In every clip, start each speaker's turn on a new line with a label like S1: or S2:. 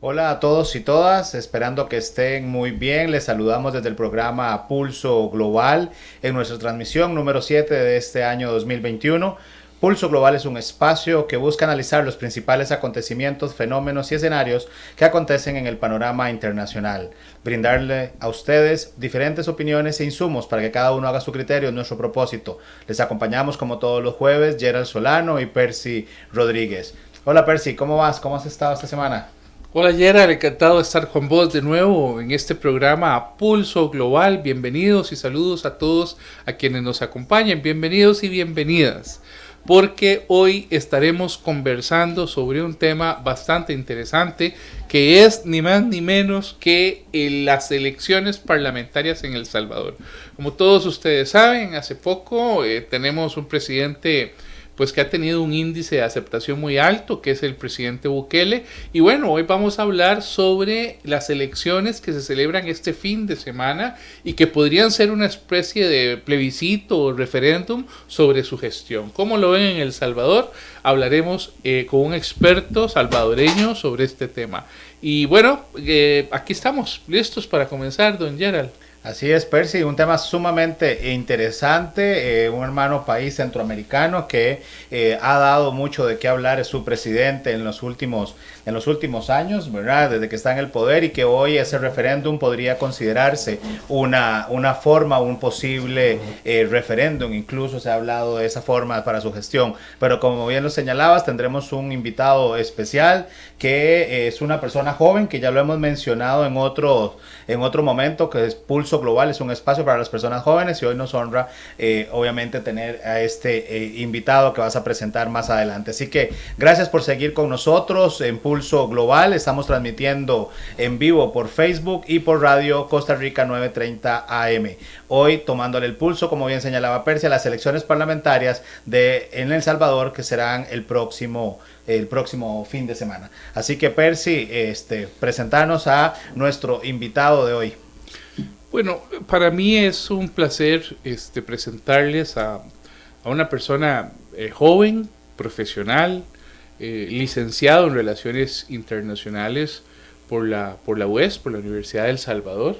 S1: Hola a todos y todas, esperando que estén muy bien. Les saludamos desde el programa Pulso Global en nuestra transmisión número 7 de este año 2021. Pulso Global es un espacio que busca analizar los principales acontecimientos, fenómenos y escenarios que acontecen en el panorama internacional. Brindarle a ustedes diferentes opiniones e insumos para que cada uno haga su criterio es nuestro propósito. Les acompañamos como todos los jueves Gerald Solano y Percy Rodríguez. Hola Percy, ¿cómo vas? ¿Cómo has estado esta semana?
S2: Hola Gerard, encantado de estar con vos de nuevo en este programa Pulso Global. Bienvenidos y saludos a todos a quienes nos acompañan. Bienvenidos y bienvenidas, porque hoy estaremos conversando sobre un tema bastante interesante que es ni más ni menos que las elecciones parlamentarias en El Salvador. Como todos ustedes saben, hace poco tenemos un presidente pues que ha tenido un índice de aceptación muy alto, que es el presidente Bukele. Y bueno, hoy vamos a hablar sobre las elecciones que se celebran este fin de semana y que podrían ser una especie de plebiscito o referéndum sobre su gestión. ¿Cómo lo ven en El Salvador? Hablaremos con un experto salvadoreño sobre este tema. Y bueno, aquí estamos, listos para comenzar, don Gerald.
S1: Así es, Percy, un tema sumamente interesante, un hermano país centroamericano que ha dado mucho de qué hablar, es su presidente en los últimos años, ¿verdad? Desde que está en el poder y que hoy ese referéndum podría considerarse una forma, un posible referéndum, incluso se ha hablado de esa forma para su gestión, pero como bien lo señalabas, tendremos un invitado especial que es una persona joven que ya lo hemos mencionado en otro momento, que es Pulso Global, es un espacio para las personas jóvenes y hoy nos honra obviamente tener a este invitado que vas a presentar más adelante. Así que gracias por seguir con nosotros en Pulso Global, estamos transmitiendo en vivo por Facebook y por Radio Costa Rica 930 AM. Hoy tomándole el pulso, como bien señalaba Persia, las elecciones parlamentarias en El Salvador que serán el próximo fin de semana. Así que Percy, presentarnos a nuestro invitado de hoy.
S2: Bueno, para mí es un placer presentarles a una persona joven, profesional, licenciado en Relaciones Internacionales por la UES, por la Universidad de El Salvador.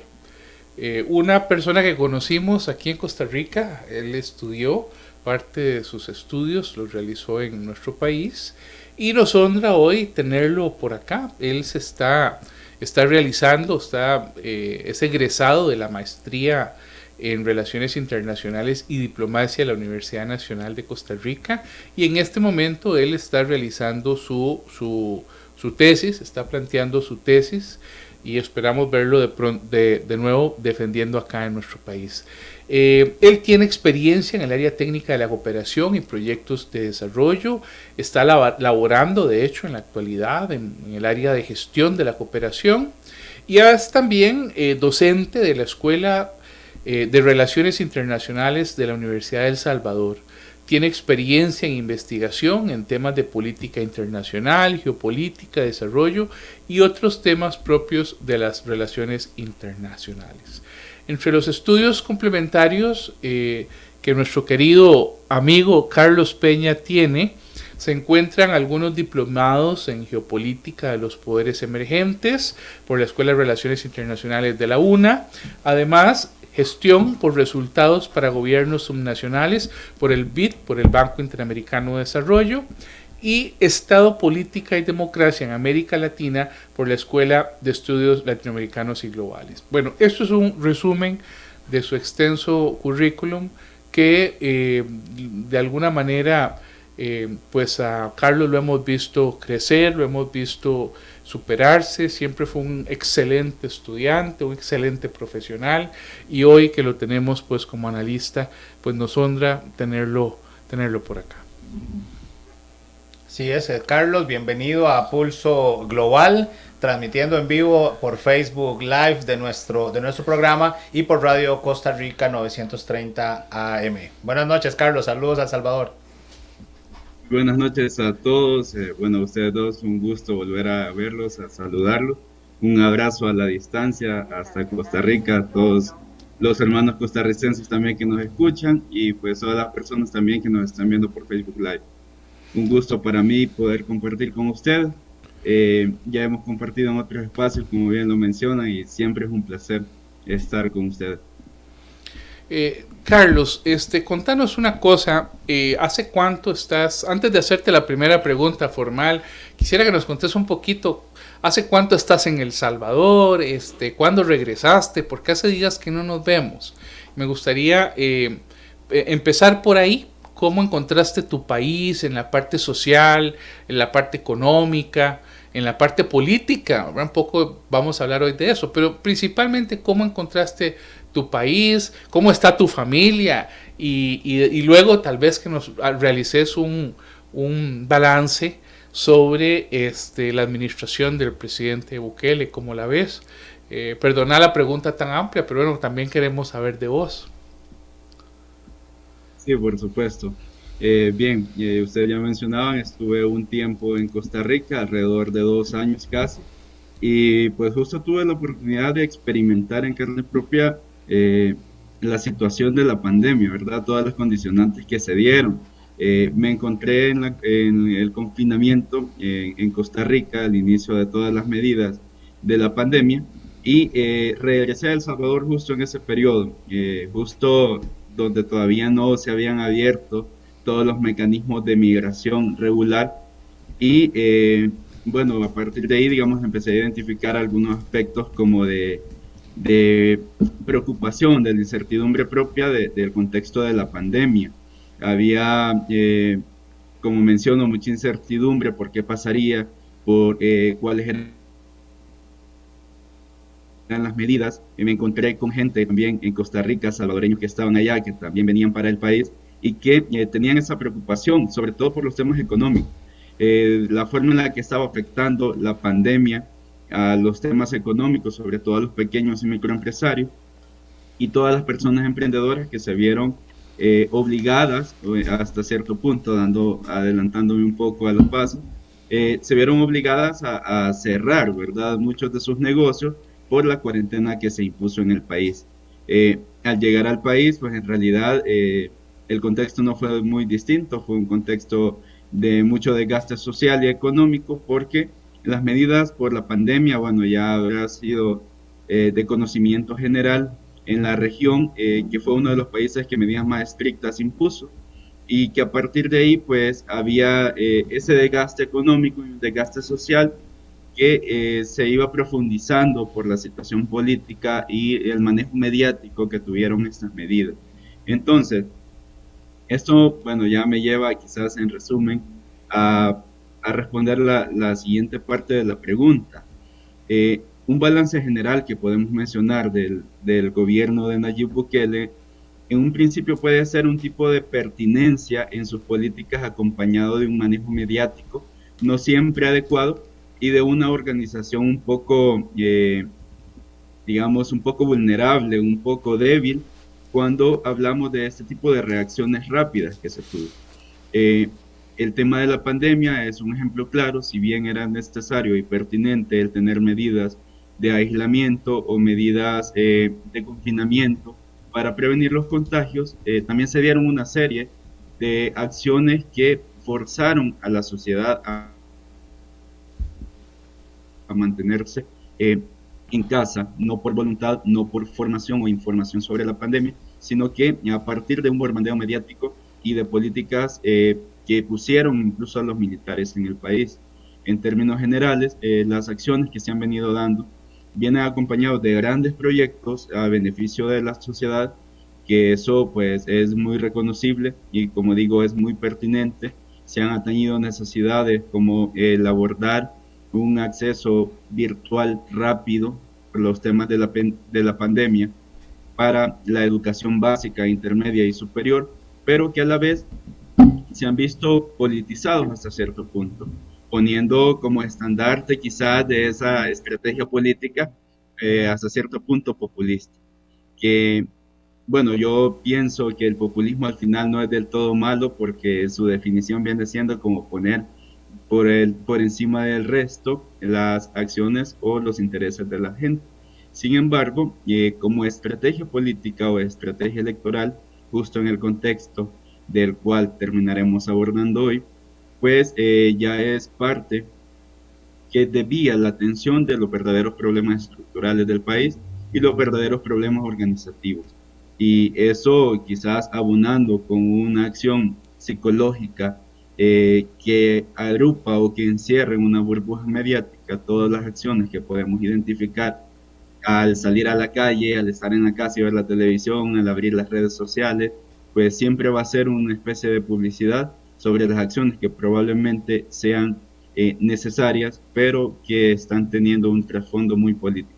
S2: Una persona que conocimos aquí en Costa Rica, él estudió, parte de sus estudios los realizó en nuestro país y nos honra hoy tenerlo por acá. Él está realizando, es egresado de la maestría en Relaciones Internacionales y Diplomacia de la Universidad Nacional de Costa Rica y en este momento él está realizando su tesis, está planteando su tesis y esperamos verlo de nuevo defendiendo acá en nuestro país. Él tiene experiencia en el área técnica de la cooperación y proyectos de desarrollo, está laborando de hecho en la actualidad en el área de gestión de la cooperación y es también docente de la Escuela de Relaciones Internacionales de la Universidad de El Salvador. Tiene experiencia en investigación en temas de política internacional, geopolítica, desarrollo y otros temas propios de las relaciones internacionales. Entre los estudios complementarios que nuestro querido amigo Carlos Peña tiene, se encuentran algunos diplomados en geopolítica de los poderes emergentes por la Escuela de Relaciones Internacionales de la UNA. Además, gestión por resultados para gobiernos subnacionales por el BID, por el Banco Interamericano de Desarrollo, y Estado, Política y Democracia en América Latina por la Escuela de Estudios Latinoamericanos y Globales. Bueno, esto es un resumen de su extenso currículum que de alguna manera pues a Carlos lo hemos visto crecer, lo hemos visto superarse, siempre fue un excelente estudiante, un excelente profesional y hoy que lo tenemos pues como analista, pues nos honra tenerlo por acá.
S1: Sí es, Carlos, bienvenido a Pulso Global, transmitiendo en vivo por Facebook Live de nuestro programa y por Radio Costa Rica 930 AM. Buenas noches, Carlos, saludos a El Salvador.
S3: Buenas noches a todos. Bueno, a ustedes dos, un gusto volver a verlos, a saludarlos. Un abrazo a la distancia hasta Costa Rica, a todos los hermanos costarricenses también que nos escuchan y pues a las personas también que nos están viendo por Facebook Live. Un gusto para mí poder compartir con ustedes Ya hemos compartido en otros espacios, como bien lo mencionan, y siempre es un placer estar con ustedes.
S2: Carlos, contanos una cosa, ¿hace cuánto estás, antes de hacerte la primera pregunta formal, quisiera que nos contes un poquito, ¿hace cuánto estás en El Salvador? ¿Cuándo regresaste? Porque hace días que no nos vemos. Me gustaría empezar por ahí. ¿Cómo encontraste tu país en la parte social, en la parte económica, en la parte política? Un poco vamos a hablar hoy de eso, pero principalmente cómo encontraste tu país, cómo está tu familia y luego tal vez que nos realices un balance sobre la administración del presidente Bukele, ¿cómo la ves? Perdona la pregunta tan amplia, pero bueno, también queremos saber de vos.
S3: Sí, por supuesto. Bien, ustedes ya mencionaban, estuve un tiempo en Costa Rica, alrededor de 2 años casi, y pues justo tuve la oportunidad de experimentar en carne propia la situación de la pandemia, ¿verdad? Todas las condicionantes que se dieron. Me encontré en el confinamiento en Costa Rica, al inicio de todas las medidas de la pandemia, y regresé a El Salvador justo en ese periodo, justo donde todavía no se habían abierto todos los mecanismos de migración regular y bueno, a partir de ahí, digamos, empecé a identificar algunos aspectos como de preocupación, de la incertidumbre propia del contexto de la pandemia. Había, como menciono, mucha incertidumbre por qué pasaría, por cuáles eran las medidas. Y me encontré con gente también en Costa Rica, salvadoreños que estaban allá, que también venían para el país y que tenían esa preocupación, sobre todo por los temas económicos. La forma en la que estaba afectando la pandemia a los temas económicos, sobre todo a los pequeños y microempresarios, y todas las personas emprendedoras que se vieron obligadas, hasta cierto punto, adelantándome un poco a los pasos, se vieron obligadas a cerrar, ¿verdad?, muchos de sus negocios por la cuarentena que se impuso en el país. Al llegar al país, pues en realidad el contexto no fue muy distinto, fue un contexto de mucho desgaste social y económico, porque las medidas por la pandemia, bueno, ya habrá sido de conocimiento general en la región, que fue uno de los países que medidas más estrictas impuso, y que a partir de ahí, pues, había ese desgaste económico y un desgaste social que se iba profundizando por la situación política y el manejo mediático que tuvieron estas medidas. Entonces, esto, bueno, ya me lleva quizás en resumen a responder la siguiente parte de la pregunta. Un balance general que podemos mencionar del gobierno de Nayib Bukele, en un principio puede ser un tipo de pertinencia en sus políticas acompañado de un manejo mediático no siempre adecuado y de una organización un poco, digamos, un poco vulnerable, un poco débil cuando hablamos de este tipo de reacciones rápidas que se tuvo. El tema de la pandemia es un ejemplo claro, si bien era necesario y pertinente el tener medidas de aislamiento o medidas de confinamiento para prevenir los contagios, también se dieron una serie de acciones que forzaron a la sociedad a mantenerse en casa, no por voluntad, no por formación o información sobre la pandemia, sino que a partir de un bombardeo mediático y de políticas que pusieron incluso a los militares en el país. En términos generales, las acciones que se han venido dando vienen acompañados de grandes proyectos a beneficio de la sociedad, que eso pues es muy reconocible y como digo es muy pertinente. Se han atañido necesidades como el abordar un acceso virtual rápido por los temas de la pandemia para la educación básica, intermedia y superior, pero que a la vez se han visto politizados hasta cierto punto, poniendo como estandarte quizás de esa estrategia política hasta cierto punto populista, que bueno, yo pienso que el populismo al final no es del todo malo porque su definición viene siendo como poner por encima del resto las acciones o los intereses de la gente. Sin embargo, como estrategia política o estrategia electoral, justo en el contexto del cual terminaremos abordando hoy, pues ya es parte que desvía la atención de los verdaderos problemas estructurales del país y los verdaderos problemas organizativos. Y eso quizás abonando con una acción psicológica que agrupa o que encierra en una burbuja mediática todas las acciones que podemos identificar al salir a la calle, al estar en la casa y ver la televisión, al abrir las redes sociales, pues siempre va a ser una especie de publicidad sobre las acciones que probablemente sean necesarias, pero que están teniendo un trasfondo muy político.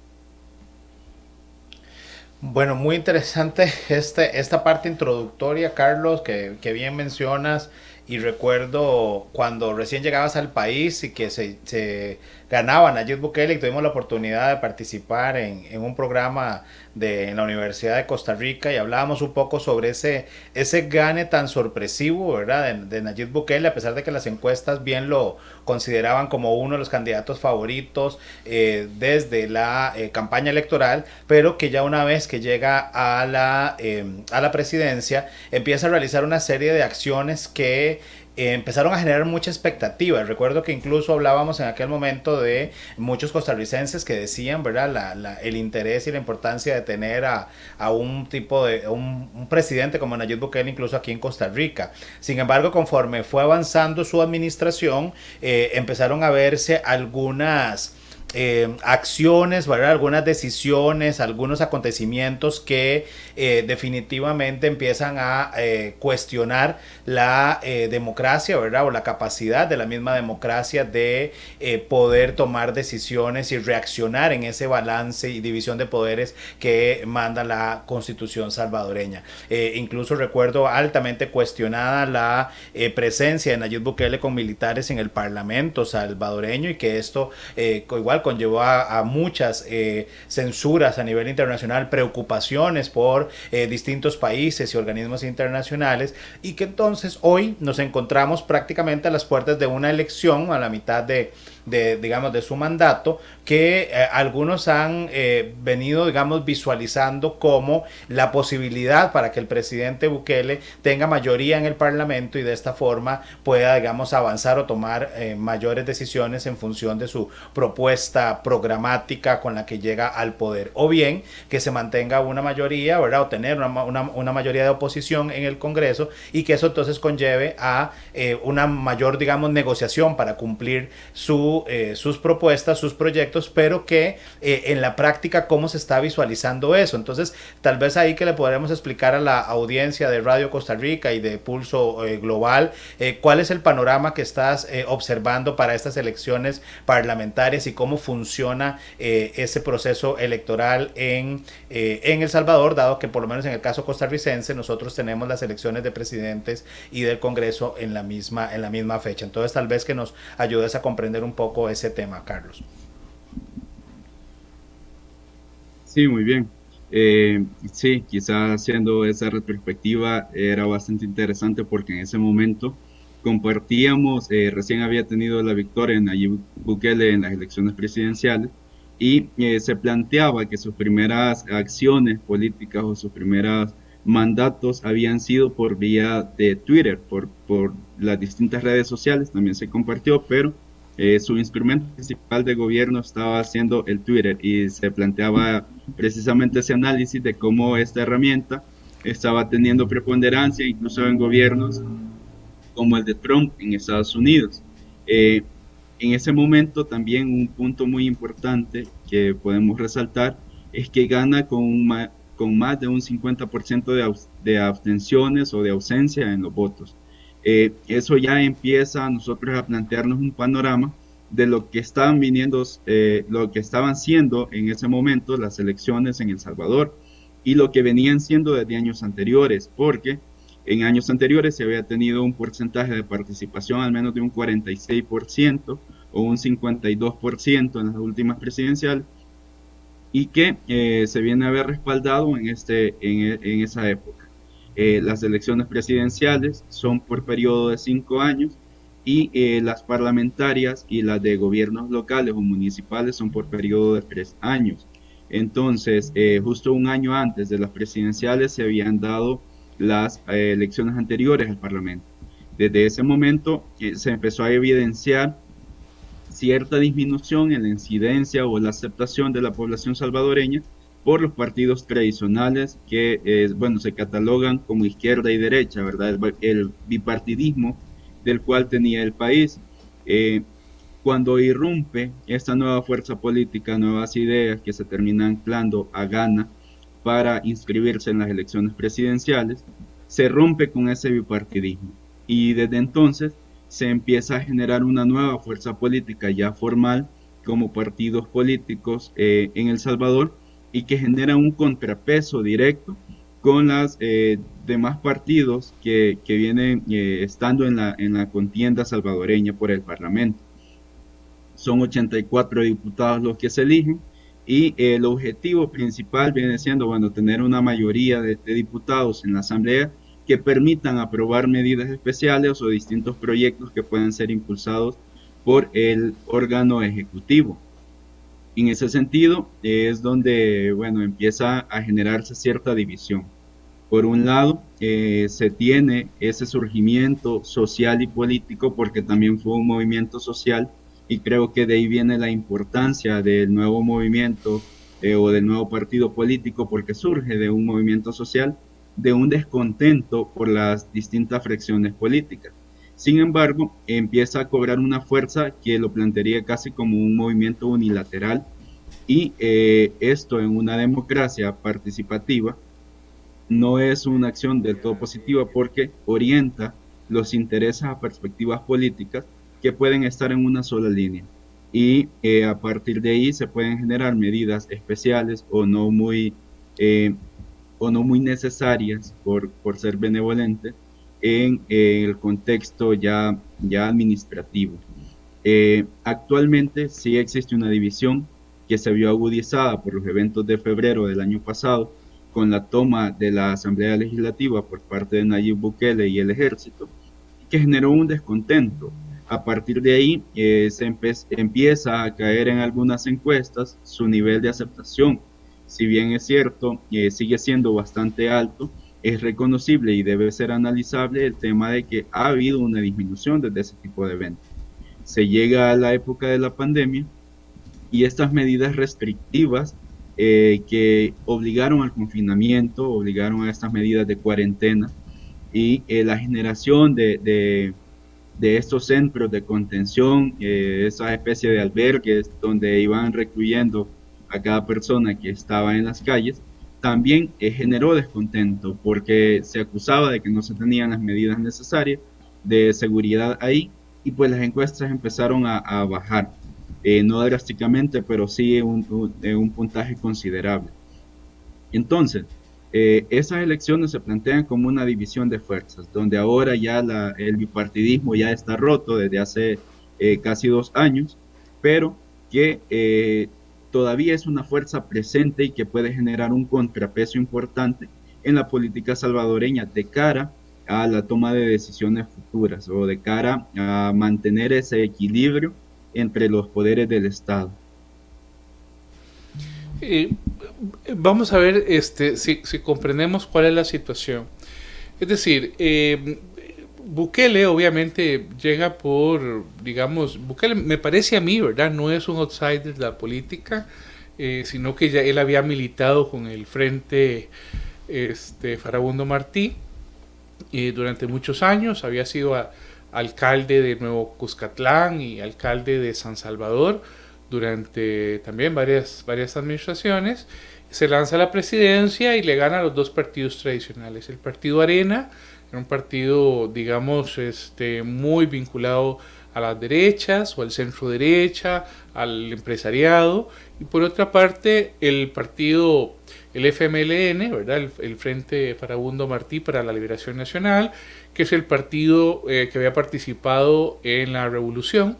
S1: Bueno, muy interesante esta parte introductoria, Carlos, que bien mencionas. Y recuerdo cuando recién llegabas al país y que se ganaba Nayib Bukele y tuvimos la oportunidad de participar en un programa en la Universidad de Costa Rica y hablábamos un poco sobre ese gane tan sorpresivo, ¿verdad? De Nayib Bukele, a pesar de que las encuestas bien lo consideraban como uno de los candidatos favoritos desde la campaña electoral, pero que ya una vez que llega a la presidencia empieza a realizar una serie de acciones que empezaron a generar mucha expectativa. Recuerdo que incluso hablábamos en aquel momento de muchos costarricenses que decían, ¿verdad?, el interés y la importancia de tener a un tipo de un presidente como Nayib Bukele incluso aquí en Costa Rica. Sin embargo, conforme fue avanzando su administración, empezaron a verse algunas acciones, ¿verdad?, algunas decisiones, algunos acontecimientos que definitivamente empiezan a cuestionar la democracia, ¿verdad?, o la capacidad de la misma democracia de poder tomar decisiones y reaccionar en ese balance y división de poderes que manda la Constitución salvadoreña. Incluso recuerdo altamente cuestionada la presencia de Nayib Bukele con militares en el Parlamento salvadoreño y que esto igual conllevó a muchas censuras a nivel internacional, preocupaciones por distintos países y organismos internacionales, y que entonces hoy nos encontramos prácticamente a las puertas de una elección, a la mitad digamos, de su mandato, que algunos han venido, digamos, visualizando como la posibilidad para que el presidente Bukele tenga mayoría en el Parlamento y de esta forma pueda, digamos, avanzar o tomar mayores decisiones en función de su propuesta programática con la que llega al poder, o bien que se mantenga una mayoría, ¿verdad?, o tener una mayoría de oposición en el Congreso y que eso entonces conlleve a una mayor, digamos, negociación para cumplir sus propuestas, sus proyectos, pero que en la práctica cómo se está visualizando eso. Entonces, tal vez ahí que le podremos explicar a la audiencia de Radio Costa Rica y de Pulso Global cuál es el panorama que estás observando para estas elecciones parlamentarias y cómo funciona ese proceso electoral en El Salvador, dado que por lo menos en el caso costarricense nosotros tenemos las elecciones de presidentes y del Congreso en la misma fecha. Entonces, tal vez que nos ayudes a comprender un poco ese tema, Carlos.
S3: Sí, muy bien. Sí, quizás haciendo esa retrospectiva era bastante interesante porque en ese momento compartíamos, recién había tenido la victoria en Nayib Bukele en las elecciones presidenciales y se planteaba que sus primeras acciones políticas o sus primeros mandatos habían sido por vía de Twitter, por las distintas redes sociales, también se compartió, pero su instrumento principal de gobierno estaba siendo el Twitter y se planteaba precisamente ese análisis de cómo esta herramienta estaba teniendo preponderancia incluso en gobiernos como el de Trump en Estados Unidos. En ese momento también un punto muy importante que podemos resaltar es que gana con más de un 50% de abstenciones o de ausencia en los votos. Eso ya empieza a nosotros a plantearnos un panorama de lo que estaban lo que estaban siendo en ese momento las elecciones en El Salvador y lo que venían siendo desde años anteriores, porque en años anteriores se había tenido un porcentaje de participación al menos de un 46% o un 52% en las últimas presidenciales y que se viene a ver respaldado en esa época. Las elecciones presidenciales son por periodo de 5 años y las parlamentarias y las de gobiernos locales o municipales son por periodo de 3 años. Entonces, justo un año antes de las presidenciales se habían dado las elecciones anteriores al Parlamento. Desde ese momento se empezó a evidenciar cierta disminución en la incidencia o la aceptación de la población salvadoreña por los partidos tradicionales que, bueno, se catalogan como izquierda y derecha, ¿verdad? El bipartidismo del cual tenía el país. Cuando irrumpe esta nueva fuerza política, nuevas ideas que se terminan anclando a Ghana para inscribirse en las elecciones presidenciales, se rompe con ese bipartidismo. Y desde entonces se empieza a generar una nueva fuerza política ya formal como partidos políticos en El Salvador, y que genera un contrapeso directo con los demás partidos que vienen estando en la contienda salvadoreña por el Parlamento. Son 84 diputados los que se eligen, y el objetivo principal viene siendo, bueno, tener una mayoría de diputados en la Asamblea que permitan aprobar medidas especiales o distintos proyectos que puedan ser impulsados por el órgano ejecutivo. En ese sentido es donde, bueno, empieza a generarse cierta división. Por un lado, se tiene ese surgimiento social y político, porque también fue un movimiento social, y creo que de ahí viene la importancia del nuevo movimiento o del nuevo partido político, porque surge de un movimiento social, de un descontento por las distintas fracciones políticas. Sin embargo, empieza a cobrar una fuerza que lo plantearía casi como un movimiento unilateral, y esto en una democracia participativa no es una acción del todo positiva, porque orienta los intereses a perspectivas políticas que pueden estar en una sola línea, y a partir de ahí se pueden generar medidas especiales o no muy necesarias por ser benevolentes en el contexto ya administrativo. Actualmente sí existe una división que se vio agudizada por los eventos de febrero del año pasado, con la toma de la Asamblea Legislativa por parte de Nayib Bukele y el ejército, que generó un descontento. A partir de ahí se empieza a caer en algunas encuestas su nivel de aceptación. Si bien es cierto, sigue siendo bastante alto, es reconocible y debe ser analizable el tema de que ha habido una disminución desde ese tipo de eventos. Se llega a la época de la pandemia, y estas medidas restrictivas que obligaron al confinamiento, obligaron a estas medidas de cuarentena, y la generación de estos centros de contención, esa especie de albergues donde iban recluyendo a cada persona que estaba en las calles, también generó descontento, porque se acusaba de que no se tenían las medidas necesarias de seguridad ahí, y pues las encuestas empezaron a bajar. No drásticamente, pero sí un puntaje considerable. Entonces, esas elecciones se plantean como una división de fuerzas, donde ahora ya el bipartidismo ya está roto desde hace casi 2 años, pero que todavía es una fuerza presente y que puede generar un contrapeso importante en la política salvadoreña de cara a la toma de decisiones futuras, o de cara a mantener ese equilibrio entre los poderes del Estado.
S2: Vamos a ver si comprendemos cuál es la situación. Es decir, Bukele obviamente llega por, digamos, Bukele me parece a mí, ¿verdad? No es un outsider de la política, sino que ya él había militado con el Frente Farabundo Martí durante muchos años, había sido alcalde de Nuevo Cuscatlán y alcalde de San Salvador durante también varias administraciones. Se lanza a la presidencia y le gana a los 2 partidos tradicionales. El partido Arena era un partido, digamos, muy vinculado a las derechas o al centro derecha, al empresariado, y por otra parte el partido, el FMLN, ¿verdad? El Frente Farabundo Martí para la Liberación Nacional, que es el partido que había participado en la revolución,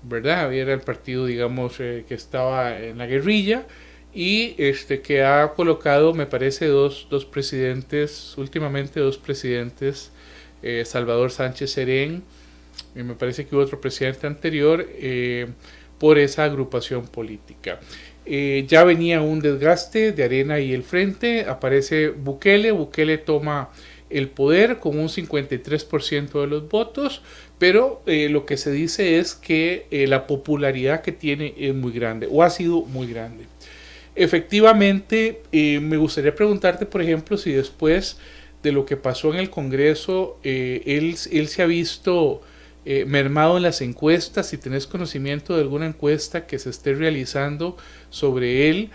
S2: ¿verdad? Era el partido, digamos, que estaba en la guerrilla, y que ha colocado, me parece, dos presidentes, últimamente 2 presidentes, Salvador Sánchez Serén, y me parece que hubo otro presidente anterior, por esa agrupación política. Ya venía un desgaste de Arena y el Frente, aparece Bukele toma el poder con un 53% de los votos, pero lo que se dice es que la popularidad que tiene es muy grande o ha sido muy grande. Efectivamente, me gustaría preguntarte, por ejemplo, si después de lo que pasó en el Congreso, él se ha visto mermado en las encuestas, si tenés conocimiento de alguna encuesta que se esté realizando sobre él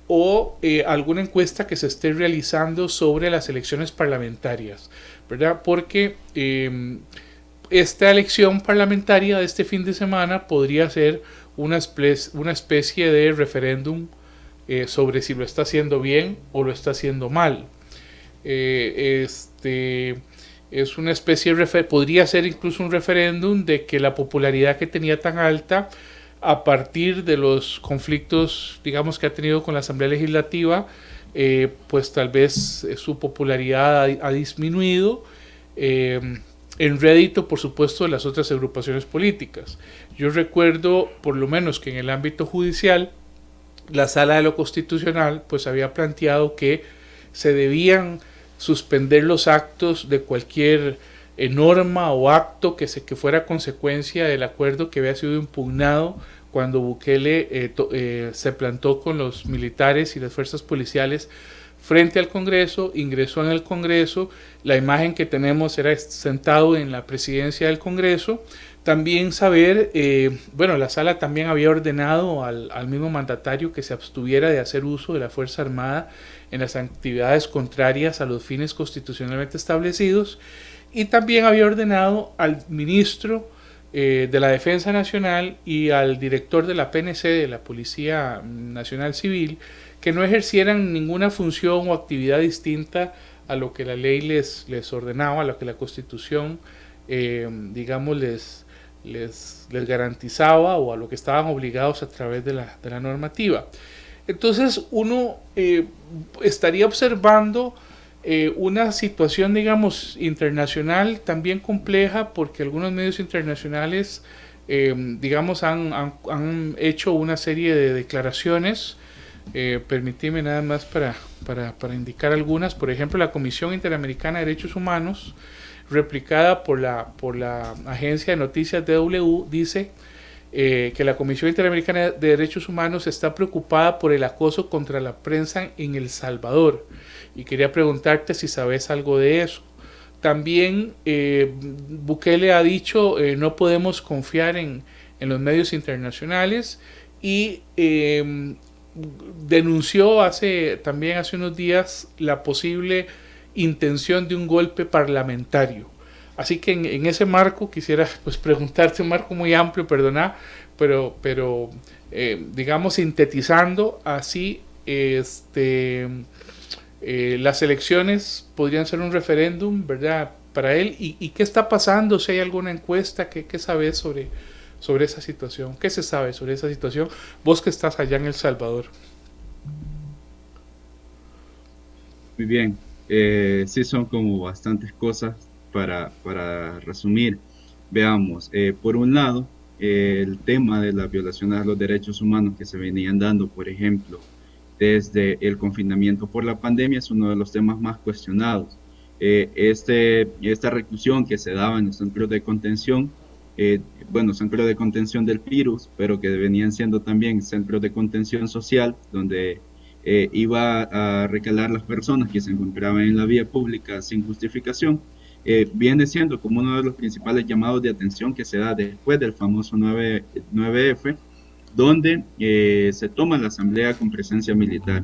S2: o alguna encuesta que se esté realizando sobre las elecciones parlamentarias, ¿verdad? Porque esta elección parlamentaria de este fin de semana podría ser una especie de referéndum sobre si lo está haciendo bien o lo está haciendo mal. Es una especie de podría ser incluso un referéndum de que la popularidad que tenía tan alta a partir de los conflictos, digamos, que ha tenido con la Asamblea Legislativa, pues tal vez su popularidad ha disminuido en rédito, por supuesto, de las otras agrupaciones políticas. Yo recuerdo, por lo menos, que en el ámbito judicial, la Sala de lo Constitucional pues había planteado que se debían suspender los actos de cualquier norma o acto que fuera consecuencia del acuerdo que había sido impugnado cuando Bukele se plantó con los militares y las fuerzas policiales frente al Congreso, ingresó en el Congreso, la imagen que tenemos era sentado en la presidencia del Congreso. También saber, bueno, la sala también había ordenado al mismo mandatario que se abstuviera de hacer uso de la Fuerza Armada en las actividades contrarias a los fines constitucionalmente establecidos, y también había ordenado al ministro de la Defensa Nacional y al director de la PNC, de la Policía Nacional Civil, que no ejercieran ninguna función o actividad distinta a lo que la ley les ordenaba, a lo que la Constitución, digamos, les garantizaba o a lo que estaban obligados a través de la normativa. Entonces uno estaría observando una situación, digamos, internacional también compleja, porque algunos medios internacionales, digamos, han hecho una serie de declaraciones. Permíteme nada más para indicar algunas. Por ejemplo, la Comisión Interamericana de Derechos Humanos, replicada por la agencia de noticias DW, dice que la Comisión Interamericana de Derechos Humanos está preocupada por el acoso contra la prensa en El Salvador, y quería preguntarte si sabes algo de eso. También Bukele ha dicho no podemos confiar en los medios internacionales, y denunció también hace unos días la posible intención de un golpe parlamentario. Así que en ese marco quisiera pues preguntarte, un marco muy amplio, perdona, pero digamos, sintetizando así, las elecciones podrían ser un referéndum, ¿verdad?, para él. ¿Y qué está pasando? Si hay alguna encuesta, ¿qué sabes sobre esa situación? ¿Qué se sabe sobre esa situación? Vos que estás allá en El Salvador.
S3: Muy bien, sí, son como bastantes cosas para resumir. Veamos, por un lado, el tema de las violaciones a los derechos humanos que se venían dando, por ejemplo, desde el confinamiento por la pandemia, es uno de los temas más cuestionados. Esta reclusión que se daba en los centros de contención, centros de contención del virus, pero que venían siendo también centros de contención social, donde iba a recalar las personas que se encontraban en la vía pública sin justificación, viene siendo como uno de los principales llamados de atención que se da después del famoso 9F, donde se toma la asamblea con presencia militar.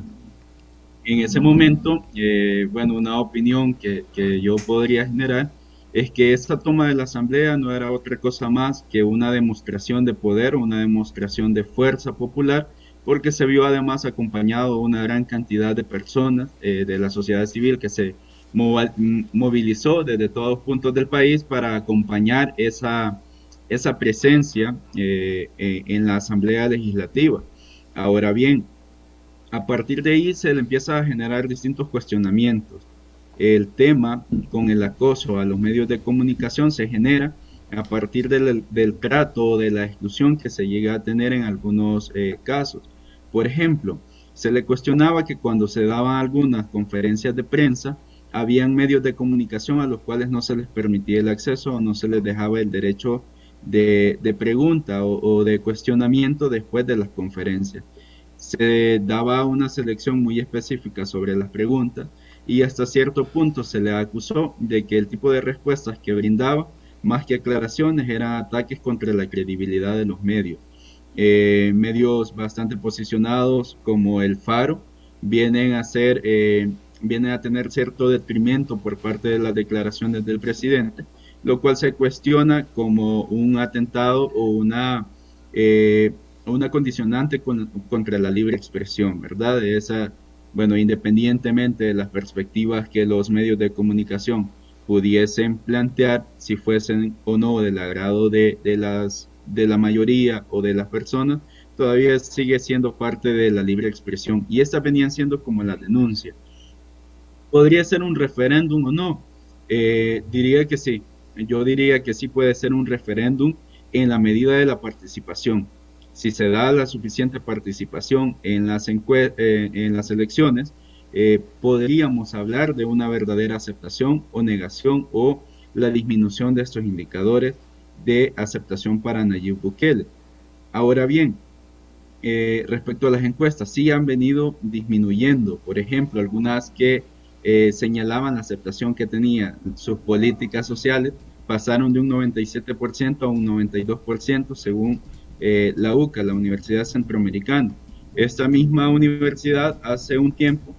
S3: En ese momento, una opinión que yo podría generar es que esta toma de la asamblea no era otra cosa más que una demostración de poder, una demostración de fuerza popular, porque se vio además acompañado de una gran cantidad de personas de la sociedad civil que se movilizó desde todos puntos del país para acompañar esa presencia en la Asamblea Legislativa. Ahora bien, a partir de ahí se le empieza a generar distintos cuestionamientos. El tema con el acoso a los medios de comunicación se genera a partir del trato o de la exclusión que se llega a tener en algunos casos. Por ejemplo, se le cuestionaba que cuando se daban algunas conferencias de prensa, habían medios de comunicación a los cuales no se les permitía el acceso o no se les dejaba el derecho de pregunta o de cuestionamiento después de las conferencias. Se daba una selección muy específica sobre las preguntas y hasta cierto punto se le acusó de que el tipo de respuestas que brindaba, más que aclaraciones, eran ataques contra la credibilidad de los medios. Medios bastante posicionados como el Faro vienen a ser, vienen a tener cierto detrimento por parte de las declaraciones del presidente, lo cual se cuestiona como un atentado o una condicionante contra la libre expresión, ¿verdad? De esa, bueno, independientemente de las perspectivas que los medios de comunicación pudiesen plantear, si fuesen o no del agrado de la mayoría o de las personas, todavía sigue siendo parte de la libre expresión. Y estas venían siendo como la denuncia. ¿Podría ser un referéndum o no? Diría que sí. Yo diría que sí puede ser un referéndum en la medida de la participación. Si se da la suficiente participación en en las elecciones, podríamos hablar de una verdadera aceptación o negación o la disminución de estos indicadores de aceptación para Nayib Bukele. Ahora bien, respecto a las encuestas, sí han venido disminuyendo. Por ejemplo, algunas que señalaban la aceptación que tenían sus políticas sociales pasaron de un 97% a un 92% según la UCA, la Universidad Centroamericana. Esta misma universidad hace un tiempo,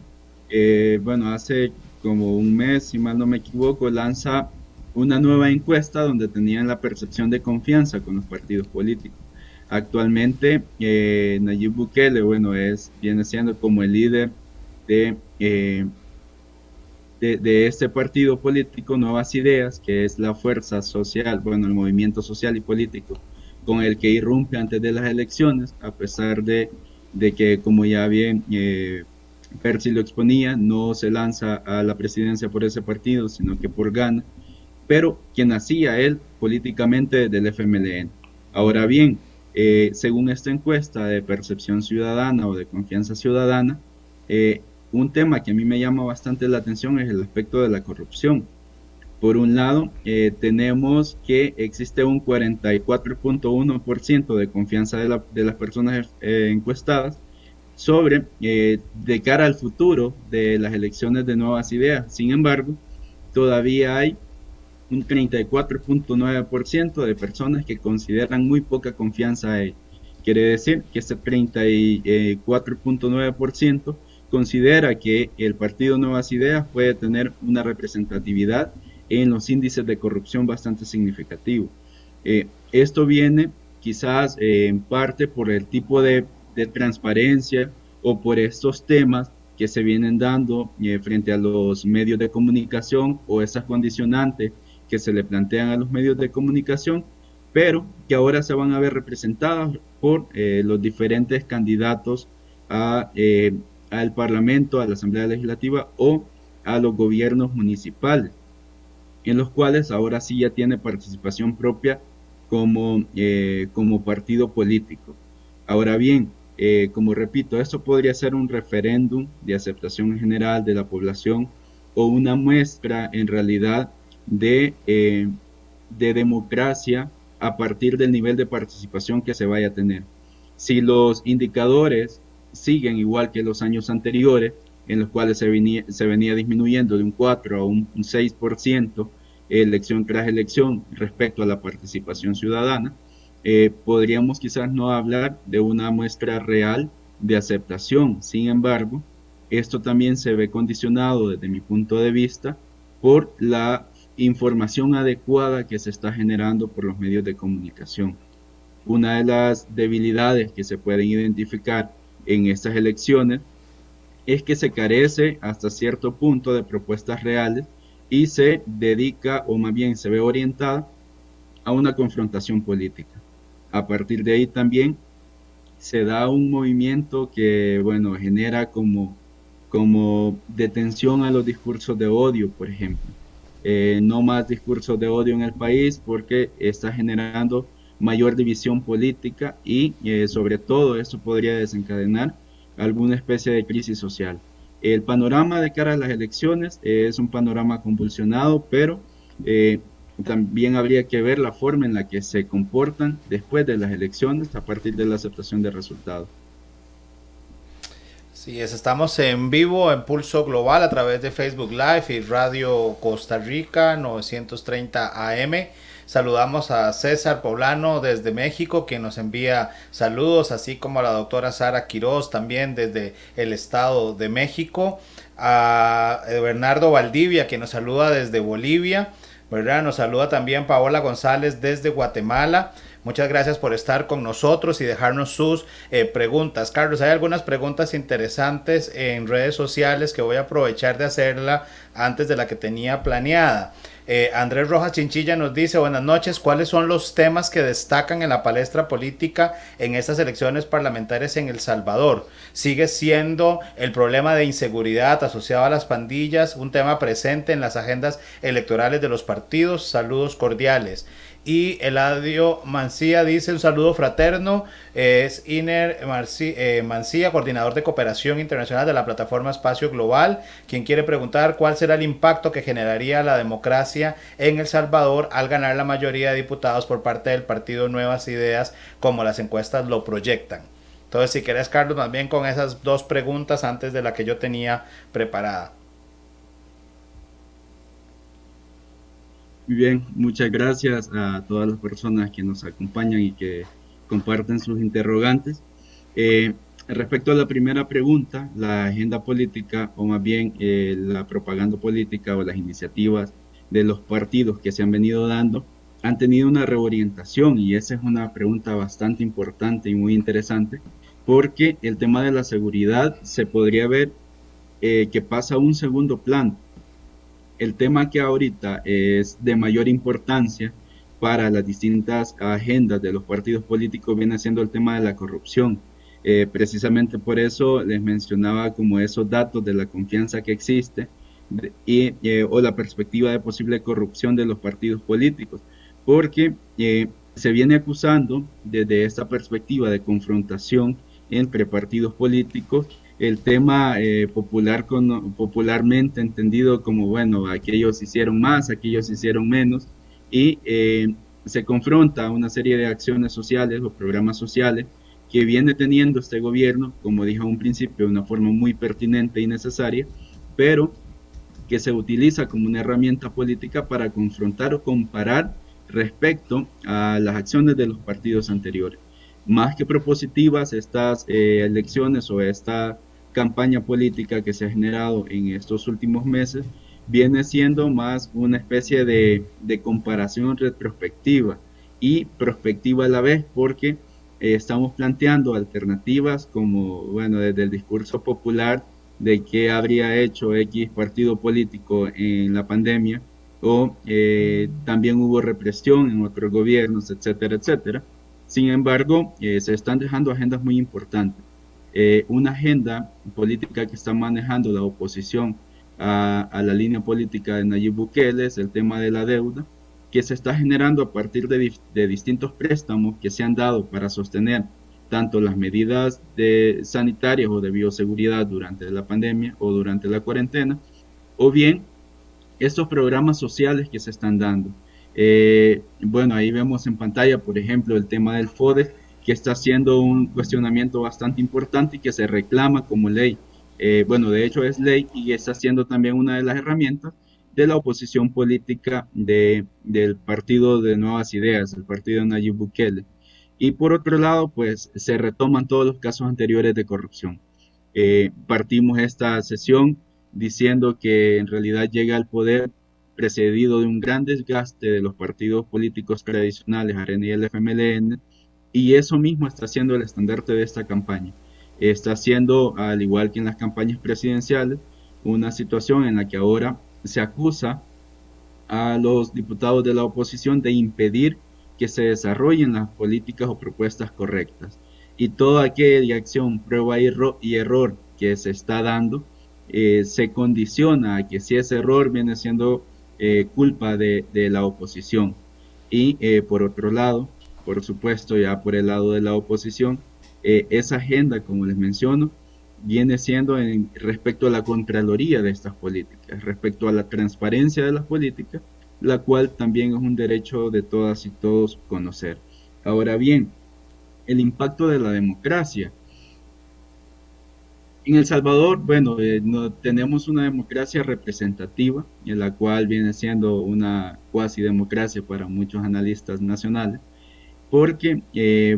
S3: bueno, hace como un mes, si mal no me equivoco, lanza una nueva encuesta donde tenían la percepción de confianza con los partidos políticos. Actualmente, Nayib Bukele, bueno, viene siendo como el líder de, eh, de este partido político, Nuevas Ideas, que es la fuerza social, bueno, el movimiento social y político con el que irrumpe antes de las elecciones, a pesar de que, como ya bien Percy lo exponía, no se lanza a la presidencia por ese partido, sino que por Gana, pero quien hacía él políticamente del FMLN. Ahora bien, según esta encuesta de percepción ciudadana o de confianza ciudadana, un tema que a mí me llama bastante la atención es el aspecto de la corrupción. Por un lado, tenemos que existe un 44.1% de confianza de las personas encuestadas sobre de cara al futuro de las elecciones de Nuevas Ideas. Sin embargo, todavía hay un 34.9% de personas que consideran muy poca confianza a él. Quiere decir que ese 34.9% considera que el partido Nuevas Ideas puede tener una representatividad en los índices de corrupción bastante significativo. Esto viene quizás en parte por el tipo de transparencia o por estos temas que se vienen dando frente a los medios de comunicación o esas condicionantes que se le plantean a los medios de comunicación, pero que ahora se van a ver representadas por los diferentes candidatos al Parlamento, a la Asamblea Legislativa o a los gobiernos municipales, en los cuales ahora sí ya tiene participación propia como partido político. Ahora bien, como repito, esto podría ser un referéndum de aceptación general de la población o una muestra en realidad de democracia a partir del nivel de participación que se vaya a tener. Si los indicadores siguen igual que los años anteriores, en los cuales se venía disminuyendo de un 4 a un 6% elección tras elección respecto a la participación ciudadana, podríamos quizás no hablar de una muestra real de aceptación. Sin embargo, esto también se ve condicionado desde mi punto de vista por la información adecuada que se está generando por los medios de comunicación. Una de las debilidades que se pueden identificar en estas elecciones es que se carece hasta cierto punto de propuestas reales y se dedica, o más bien se ve orientada a una confrontación política. A partir de ahí también se da un movimiento que, bueno, genera como detención a los discursos de odio, por ejemplo. No más discursos de odio en el país porque está generando mayor división política y sobre todo esto podría desencadenar alguna especie de crisis social. El panorama de cara a las elecciones es un panorama convulsionado, pero también habría que ver la forma en la que se comportan después de las elecciones a partir de la aceptación de resultados.
S1: Sí, estamos en vivo en Pulso Global a través de Facebook Live y Radio Costa Rica 930 AM. Saludamos a César Poblano desde México, quien nos envía saludos, así como a la doctora Sara Quiroz también desde el Estado de México. A Bernardo Valdivia, quien nos saluda desde Bolivia, ¿verdad? Nos saluda también Paola González desde Guatemala. Muchas gracias por estar con nosotros y dejarnos sus preguntas. Carlos, hay algunas preguntas interesantes en redes sociales que voy a aprovechar de hacerla antes de la que tenía planeada. Andrés Rojas Chinchilla nos dice, buenas noches, ¿cuáles son los temas que destacan en la palestra política en estas elecciones parlamentarias en El Salvador? ¿Sigue siendo el problema de inseguridad asociado a las pandillas un tema presente en las agendas electorales de los partidos? Saludos cordiales. Y Eladio Mancía dice un saludo fraterno, es Iner Mancía, coordinador de cooperación internacional de la plataforma Espacio Global, quien quiere preguntar cuál será el impacto que generaría la democracia en El Salvador al ganar la mayoría de diputados por parte del partido Nuevas Ideas, como las encuestas lo proyectan. Entonces, si querés, Carlos, más bien con esas dos preguntas antes de la que yo tenía preparada.
S3: Muy bien, muchas gracias a todas las personas que nos acompañan y que comparten sus interrogantes. Respecto a la primera pregunta, la agenda política, o más bien la propaganda política o las iniciativas de los partidos que se han venido dando, han tenido una reorientación, y esa es una pregunta bastante importante y muy interesante, porque el tema de la seguridad se podría ver que pasa a un segundo plano. El tema que ahorita es de mayor importancia para las distintas agendas de los partidos políticos viene siendo el tema de la corrupción. Precisamente por eso les mencionaba como esos datos de la confianza que existe o la perspectiva de posible corrupción de los partidos políticos, porque se viene acusando desde esta perspectiva de confrontación entre partidos políticos el tema popularmente entendido como, bueno, aquellos hicieron más, aquellos hicieron menos, y se confronta a una serie de acciones sociales o programas sociales que viene teniendo este gobierno, como dije a un principio, de una forma muy pertinente y necesaria, pero que se utiliza como una herramienta política para confrontar o comparar respecto a las acciones de los partidos anteriores. Más que propositivas, estas elecciones o esta campaña política que se ha generado en estos últimos meses viene siendo más una especie de comparación retrospectiva y prospectiva a la vez, porque estamos planteando alternativas como, bueno, desde el discurso popular de qué habría hecho X partido político en la pandemia, o también hubo represión en otros gobiernos, etcétera, etcétera. Sin embargo, se están dejando agendas muy importantes. Una agenda política que está manejando la oposición a la línea política de Nayib Bukele es el tema de la deuda, que se está generando a partir de distintos préstamos que se han dado para sostener tanto las medidas sanitarias o de bioseguridad durante la pandemia o durante la cuarentena, o bien estos programas sociales que se están dando. Bueno, ahí vemos en pantalla, por ejemplo, el tema del FODE, que está haciendo un cuestionamiento bastante importante y que se reclama como ley. Bueno, de hecho es ley y está siendo también una de las herramientas de la oposición política del partido de Nuevas Ideas, el partido de Nayib Bukele. Y por otro lado, pues se retoman todos los casos anteriores de corrupción. Partimos esta sesión diciendo que en realidad llega al poder precedido de un gran desgaste de los partidos políticos tradicionales, AREN y el FMLN, y eso mismo está siendo el estandarte de esta campaña. Está siendo, al igual que en las campañas presidenciales, una situación en la que ahora se acusa a los diputados de la oposición de impedir que se desarrollen las políticas o propuestas correctas. Y toda aquella acción, prueba y error que se está dando, se condiciona a que si ese error viene siendo culpa de la oposición. Y por otro lado, por supuesto, ya por el lado de la oposición, esa agenda, como les menciono, viene siendo respecto a la contraloría de estas políticas, respecto a la transparencia de las políticas, la cual también es un derecho de todas y todos conocer. Ahora bien, el impacto de la democracia. En El Salvador, bueno, no, tenemos una democracia representativa, en la cual viene siendo una cuasi democracia para muchos analistas nacionales, porque,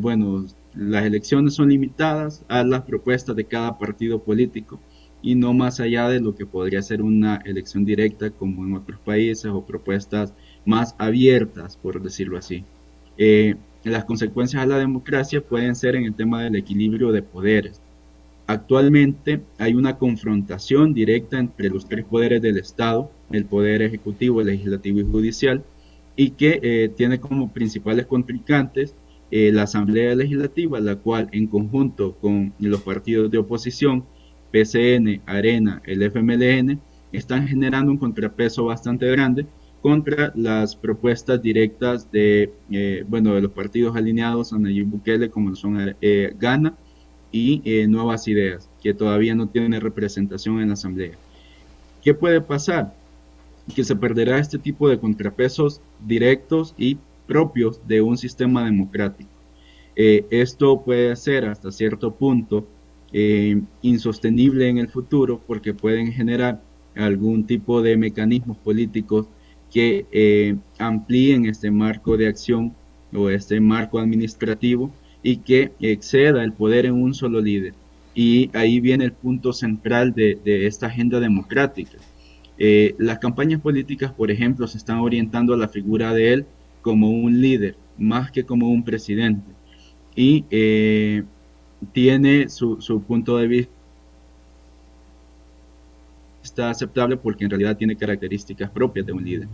S3: bueno, las elecciones son limitadas a las propuestas de cada partido político y no más allá de lo que podría ser una elección directa como en otros países o propuestas más abiertas, por decirlo así. Las consecuencias de la democracia pueden ser en el tema del equilibrio de poderes. Actualmente hay una confrontación directa entre los tres poderes del Estado, el poder ejecutivo, el legislativo y judicial, y que tiene como principales contrincantes la Asamblea Legislativa, la cual en conjunto con los partidos de oposición, PCN, Arena, el FMLN, están generando un contrapeso bastante grande contra las propuestas directas bueno, de los partidos alineados a Nayib Bukele, como son Gana y Nuevas Ideas, que todavía no tiene representación en la Asamblea. ¿Qué puede pasar? Que se perderá este tipo de contrapesos directos y propios de un sistema democrático. Esto puede ser hasta cierto punto insostenible en el futuro porque pueden generar algún tipo de mecanismos políticos que amplíen este marco de acción o este marco administrativo y que exceda el poder en un solo líder. Y ahí viene el punto central de esta agenda democrática. Las campañas políticas, por ejemplo, se están orientando a la figura de él como un líder, más que como un presidente. Y tiene su punto de vista aceptable porque en realidad tiene características propias de un líder.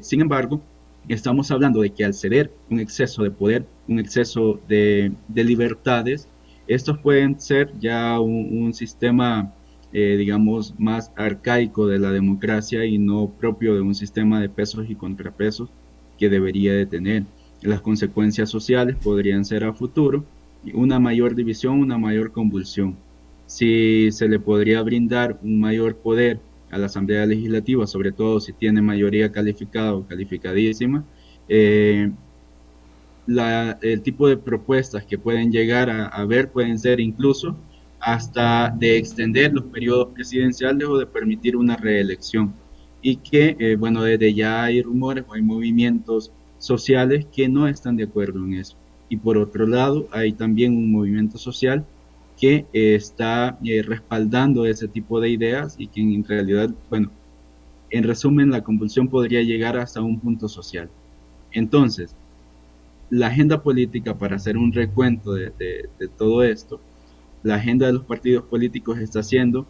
S3: Sin embargo, estamos hablando de que al ceder un exceso de poder, un exceso de libertades, estos pueden ser ya un sistema, digamos, más arcaico de la democracia y no propio de un sistema de pesos y contrapesos que debería de tener. Las consecuencias sociales podrían ser a futuro una mayor división, una mayor convulsión. Si se le podría brindar un mayor poder a la Asamblea Legislativa, sobre todo si tiene mayoría calificada o calificadísima, el tipo de propuestas que pueden llegar a ver pueden ser incluso hasta de extender los periodos presidenciales o de permitir una reelección. Y que, bueno, desde ya hay rumores o hay movimientos sociales que no están de acuerdo en eso. Y por otro lado, hay también un movimiento social que está respaldando ese tipo de ideas y que en realidad, bueno, en resumen, la convulsión podría llegar hasta un punto social. Entonces, la agenda política, para hacer un recuento de todo esto, la agenda de los partidos políticos está siendo,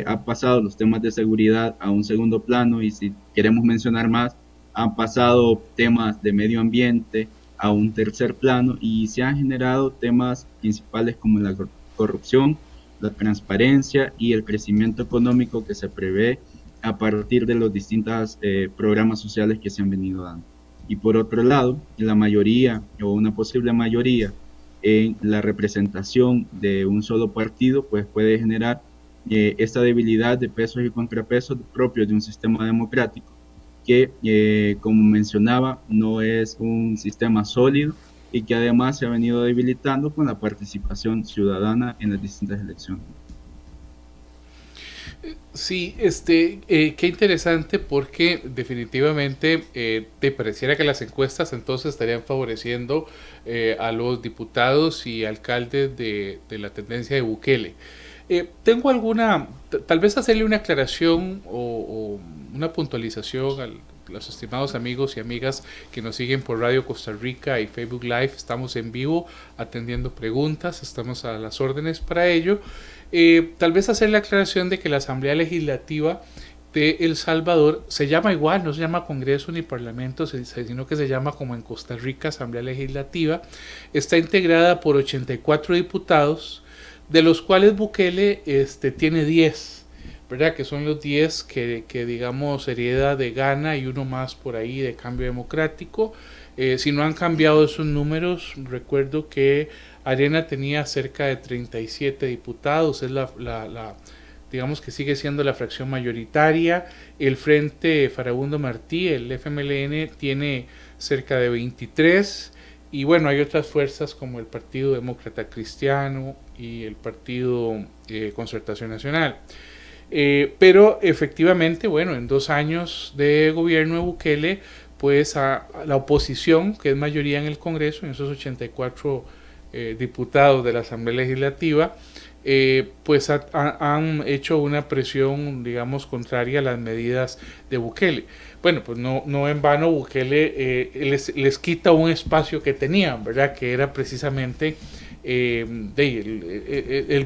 S3: ha pasado los temas de seguridad a un segundo plano y si queremos mencionar más, han pasado temas de medio ambiente a un tercer plano y se han generado temas principales como la corrupción, la transparencia y el crecimiento económico que se prevé a partir de los distintos programas sociales que se han venido dando. Y por otro lado, la mayoría o una posible mayoría en la representación de un solo partido, pues puede generar esta debilidad de pesos y contrapesos propios de un sistema democrático que, como mencionaba, no es un sistema sólido y que además se ha venido debilitando con la participación ciudadana en las distintas elecciones.
S2: Sí, qué interesante porque definitivamente te pareciera que las encuestas entonces estarían favoreciendo a los diputados y alcaldes de la tendencia de Bukele. Tengo tal vez hacerle una aclaración o una puntualización a los estimados amigos y amigas que nos siguen por Radio Costa Rica y Facebook Live. Estamos en vivo atendiendo preguntas, estamos a las órdenes para ello. Tal vez hacer la aclaración de que la Asamblea Legislativa de El Salvador se llama igual, no se llama Congreso ni Parlamento, sino que se llama como en Costa Rica Asamblea Legislativa. Está integrada por 84 diputados, de los cuales Bukele tiene 10, ¿verdad? Que son los 10 que digamos hereda de Gana y uno más por ahí de Cambio Democrático. Si no han cambiado esos números, recuerdo que Arena tenía cerca de 37 diputados, es digamos que sigue siendo la fracción mayoritaria. El Frente Farabundo Martí, el FMLN, tiene cerca de 23. Y bueno, hay otras fuerzas como el Partido Demócrata Cristiano y el Partido Concertación Nacional. Pero efectivamente, bueno, en 2 años de gobierno de Bukele, pues a la oposición, que es mayoría en el Congreso, en esos 84 diputados de la Asamblea Legislativa, pues han hecho una presión, digamos, contraria a las medidas de Bukele. Bueno, pues no en vano Bukele les quita un espacio que tenían, ¿verdad? Que era precisamente el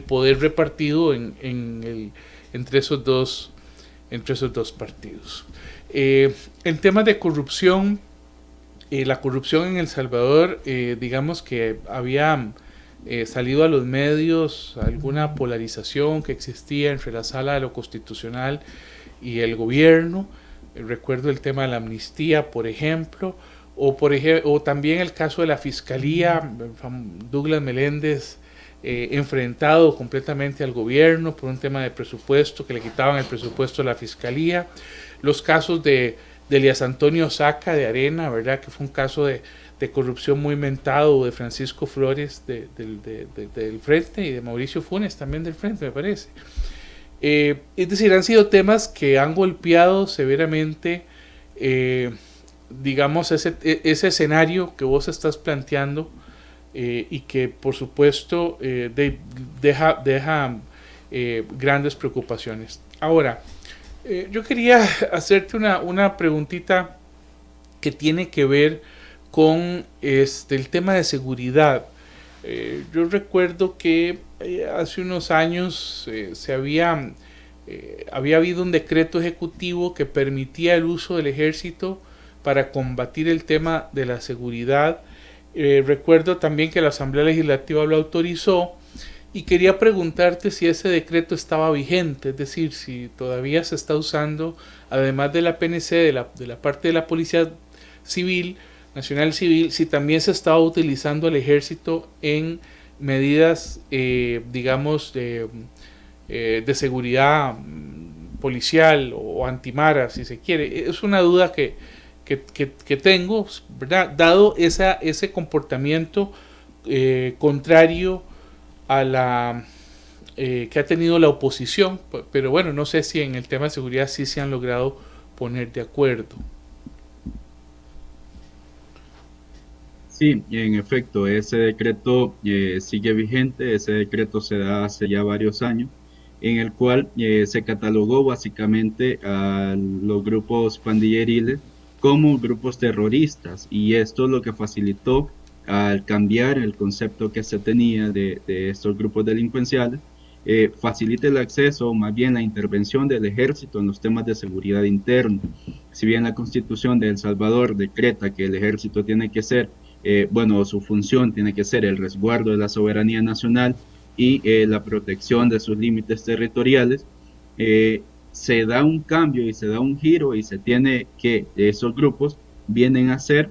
S2: poder repartido entre esos dos partidos. En temas de corrupción, la corrupción en El Salvador, digamos que había salido a los medios alguna polarización que existía entre la Sala de lo Constitucional y el gobierno. Recuerdo el tema de la amnistía, por ejemplo, o también el caso de la Fiscalía, Douglas Meléndez enfrentado completamente al gobierno por un tema de presupuesto, que le quitaban el presupuesto a la Fiscalía. Los casos de Elías Antonio Saca de Arena, ¿verdad? Que fue un caso de corrupción muy mentado, de Francisco Flores del Frente y de Mauricio Funes también del Frente, me parece. Es decir, han sido temas que han golpeado severamente, digamos, ese escenario que vos estás planteando, y que por supuesto deja grandes preocupaciones. Ahora, yo quería hacerte una preguntita que tiene que ver con el tema de seguridad. Yo recuerdo que hace unos años había habido un decreto ejecutivo que permitía el uso del ejército para combatir el tema de la seguridad. Recuerdo también que la Asamblea Legislativa lo autorizó, y quería preguntarte si ese decreto estaba vigente, es decir, si todavía se está usando, además de la PNC, de la parte de la Policía Civil, Nacional Civil, si también se estaba utilizando el ejército en medidas, digamos, de seguridad policial o antimara, si se quiere. Es una duda que tengo, ¿verdad? Dado ese comportamiento contrario a la que ha tenido la oposición, pero bueno, no sé si en el tema de seguridad sí se han logrado poner de acuerdo.
S3: Sí, en efecto, ese decreto sigue vigente. Ese decreto se da hace ya varios años, en el cual se catalogó básicamente a los grupos pandilleriles como grupos terroristas, y esto es lo que facilitó, al cambiar el concepto que se tenía de estos grupos delincuenciales, facilita el acceso, o más bien la intervención del ejército en los temas de seguridad interna. Si bien la Constitución de El Salvador decreta que el ejército tiene que ser, su función tiene que ser el resguardo de la soberanía nacional y la protección de sus límites territoriales, se da un cambio y se da un giro, y se tiene que esos grupos vienen a ser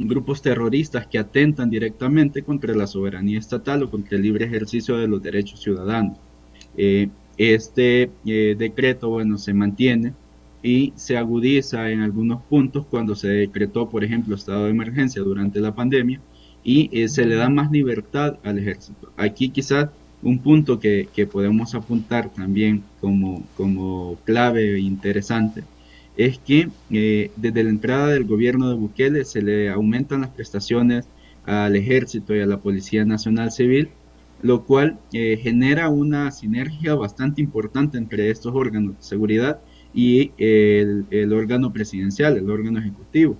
S3: grupos terroristas que atentan directamente contra la soberanía estatal o contra el libre ejercicio de los derechos ciudadanos. Este decreto, se mantiene y se agudiza en algunos puntos cuando se decretó, por ejemplo, estado de emergencia durante la pandemia, y se le da más libertad al ejército. Aquí quizás un punto que podemos apuntar también como clave e interesante es que desde la entrada del gobierno de Bukele se le aumentan las prestaciones al ejército y a la Policía Nacional Civil, lo cual genera una sinergia bastante importante entre estos órganos de seguridad y el órgano presidencial, el órgano ejecutivo.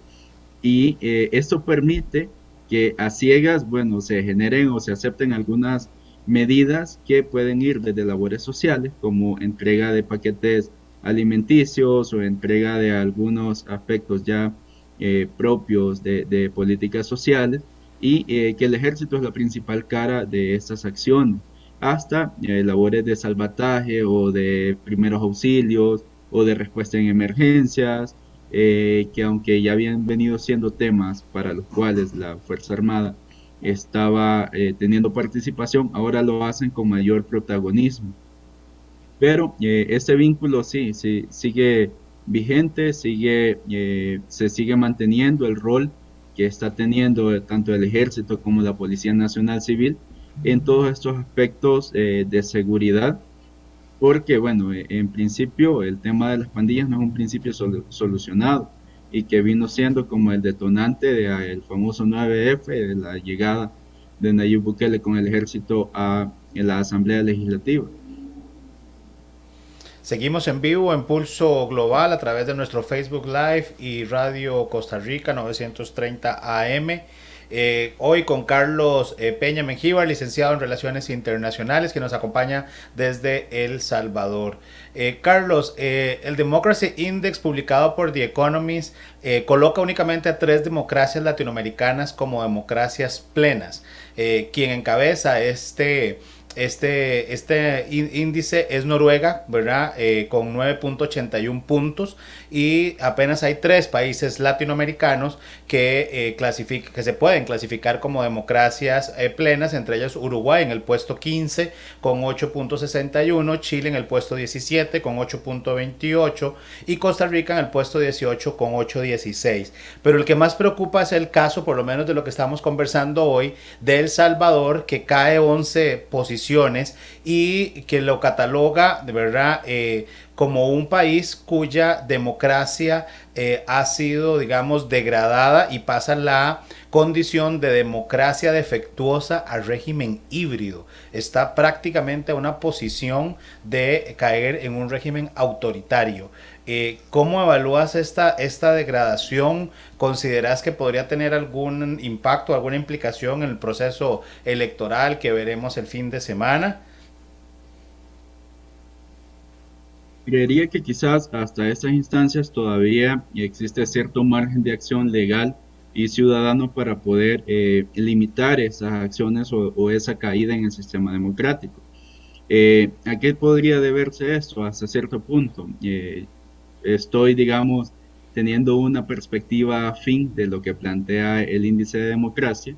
S3: Y esto permite que a ciegas, se generen o se acepten algunas medidas que pueden ir desde labores sociales, como entrega de paquetes alimenticios o entrega de algunos aspectos ya propios de políticas sociales, y que el ejército es la principal cara de estas acciones, hasta labores de salvataje o de primeros auxilios o de respuesta en emergencias, que aunque ya habían venido siendo temas para los cuales la Fuerza Armada estaba teniendo participación, ahora lo hacen con mayor protagonismo. Pero ese vínculo sí sigue vigente, se sigue manteniendo el rol que está teniendo tanto el Ejército como la Policía Nacional Civil en todos estos aspectos de seguridad, porque bueno, en principio el tema de las pandillas no es un principio solucionado y que vino siendo como el detonante del famoso 9F, de la llegada de Nayib Bukele con el Ejército a la Asamblea Legislativa.
S1: Seguimos en vivo en Pulso Global a través de nuestro Facebook Live y Radio Costa Rica 930 AM. Hoy con Carlos Peña Mengíbar, licenciado en Relaciones Internacionales, que nos acompaña desde El Salvador. Carlos, el Democracy Index publicado por The Economist coloca únicamente a 3 democracias latinoamericanas como democracias plenas. Quien encabeza este índice es Noruega, ¿verdad? Con 9.81 puntos, y apenas hay 3 países latinoamericanos que se pueden clasificar como democracias plenas, entre ellos Uruguay en el puesto 15 con 8.61, Chile en el puesto 17 con 8.28 y Costa Rica en el puesto 18 con 8.16. Pero el que más preocupa es el caso, por lo menos de lo que estamos conversando hoy, de El Salvador, que cae 11 posiciones y que lo cataloga de verdad como un país cuya democracia ha sido, digamos, degradada y pasa la condición de democracia defectuosa a régimen híbrido. Está prácticamente a una posición de caer en un régimen autoritario. ¿Cómo evalúas esta degradación? ¿Consideras que podría tener algún impacto, alguna implicación en el proceso electoral que veremos el fin de semana?
S3: Creería que quizás hasta esas instancias todavía existe cierto margen de acción legal y ciudadano para poder limitar esas acciones o esa caída en el sistema democrático. ¿A qué podría deberse esto hasta cierto punto? Estoy, digamos, teniendo una perspectiva afín de lo que plantea el índice de democracia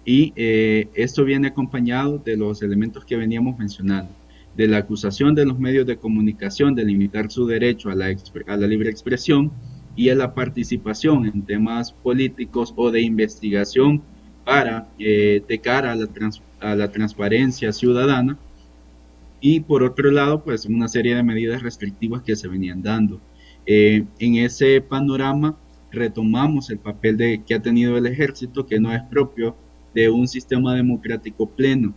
S3: y esto viene acompañado de los elementos que veníamos mencionando, de la acusación de los medios de comunicación de limitar su derecho a la libre expresión y a la participación en temas políticos o de investigación de cara a la transparencia ciudadana, y por otro lado, pues una serie de medidas restrictivas que se venían dando. En ese panorama retomamos el papel que ha tenido el ejército, que no es propio de un sistema democrático pleno,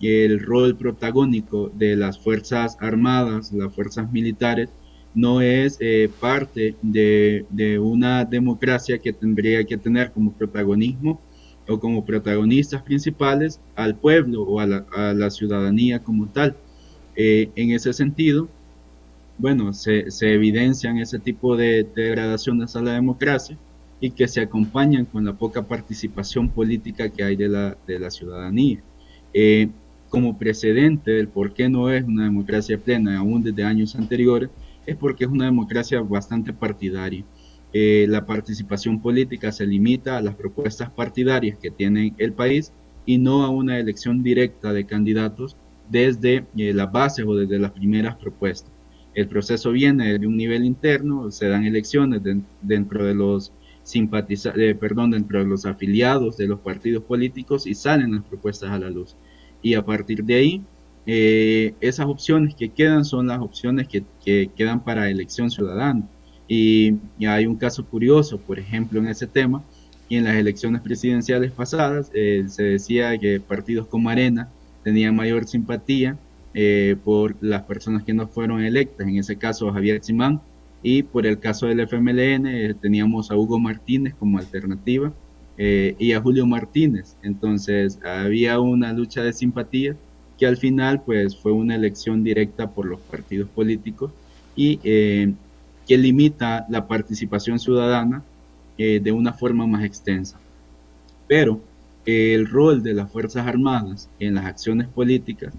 S3: y el rol protagónico de las fuerzas armadas, las fuerzas militares, no es parte de una democracia que tendría que tener como protagonismo o como protagonistas principales al pueblo o a la ciudadanía como tal. En ese sentido, bueno, se evidencian ese tipo de degradaciones a la democracia y que se acompañan con la poca participación política que hay de la ciudadanía. Como precedente del por qué no es una democracia plena, aún desde años anteriores, es porque es una democracia bastante partidaria. La participación política se limita a las propuestas partidarias que tiene el país y no a una elección directa de candidatos desde las bases o desde las primeras propuestas. El proceso viene de un nivel interno, se dan elecciones dentro de los dentro de los afiliados de los partidos políticos y salen las propuestas a la luz. Y a partir de ahí, esas opciones que quedan son las opciones que quedan para elección ciudadana. Y hay un caso curioso, por ejemplo, en ese tema, y en las elecciones presidenciales pasadas se decía que partidos como Arena tenían mayor simpatía por las personas que no fueron electas, en ese caso Javier Simán, y por el caso del FMLN teníamos a Hugo Martínez como alternativa y a Julio Martínez. Entonces había una lucha de simpatía que al final pues fue una elección directa por los partidos políticos y que limita la participación ciudadana de una forma más extensa. Pero el rol de las Fuerzas Armadas en las acciones políticas